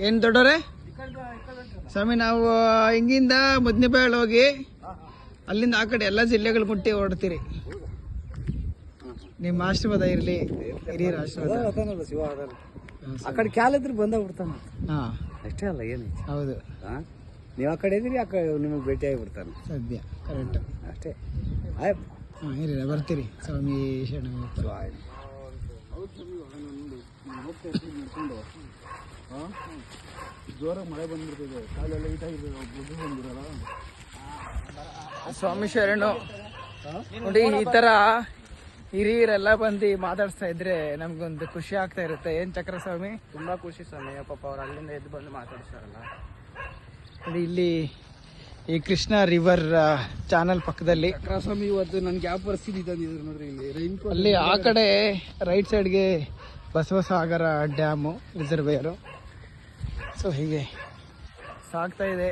ಏನ್ ದೊಡ್ಡವ್ರೆ ಸ್ವಾಮಿ, ನಾವು ಹಿಂಗಿಂದ ಮುದ್ನೆಬೇಳೆ ಹೋಗಿ ಅಲ್ಲಿಂದ ಆ ಕಡೆ ಎಲ್ಲ ಜಿಲ್ಲೆಗಳು ಮುಟ್ಟಿ ಹೊರಡ್ತೀರಿ. ನಿಮ್ಮ ಆಶೀರ್ವಾದ ಇರ್ಲಿ, ಹಿರಿಯರ ಆಶೀರ್ವಾದ. ಶಿವ ಆ ಕಡೆ ಕ್ಯಾಲಿದ್ರೆ ಬಂದ ಬಿಡ್ತಾನ. ಹಾ ಅಷ್ಟೇ ಅಲ್ಲ, ಏನು ಹೌದು. ನೀವು ಆ ಕಡೆ ಇದ್ರಿ, ಆ ಕಡೆ ನಿಮಗೆ ಭೇಟಿ ಆಗಿಬಿಡ್ತಾನೆ. ಸದ್ಯ ಕರೆಕ್ಟ್ ಅಷ್ಟೇ. ಹಾಂ ಇರಿ, ಬರ್ತೀರಿ ಸ್ವಾಮಿ ಶರಣ. ಜೋರಾಗಿ ಮಳೆ ಬಂದ್ಬಿಡ್ತದೆ, ಕಾಲೆಲ್ಲ ಬಂದಿರಲ್ಲ. ಸ್ವಾಮಿ ಶರಣು ನೋಡಿ, ಈ ತರ ಹಿರಿಯರೆಲ್ಲ ಬಂದು ಮಾತಾಡ್ಸ್ತಾ ಇದ್ರೆ ನಮ್ಗೊಂದು ಖುಷಿ ಆಗ್ತಾ ಇರುತ್ತೆ. ಏನ್ ಚಕ್ರ ಸ್ವಾಮಿ? ತುಂಬಾ ಖುಷಿ ಸ್ವಾಮಿ. ಪಾಪ ಅವ್ರು ಅಲ್ಲಿಂದ ಎದ್ದು ಬಂದು ಮಾತಾಡ್ತಾರಲ್ಲ ನೋಡಿ, ಇಲ್ಲಿ ಈ ಕೃಷ್ಣ ರಿವರ್ ಚಾನಲ್ ಪಕ್ಕದಲ್ಲಿ ಸ್ವಾಮಿ. ಇವತ್ತು ನನ್ಗೆ ಯಾವ ಪರಿಸ್ಥಿತಿ ತಂದಿದ್ರು ನೋಡ್ರಿ, ಇಲ್ಲಿ ಅಲ್ಲಿ ಆ ಕಡೆ ರೈಟ್ ಸೈಡ್ಗೆ ಬಸವಸಾಗರ ಡ್ಯಾಮು ರಿಸರ್ವೇಯರು. ಸೊ ಹೀಗೆ ಸಾಗ್ತಾ ಇದೆ.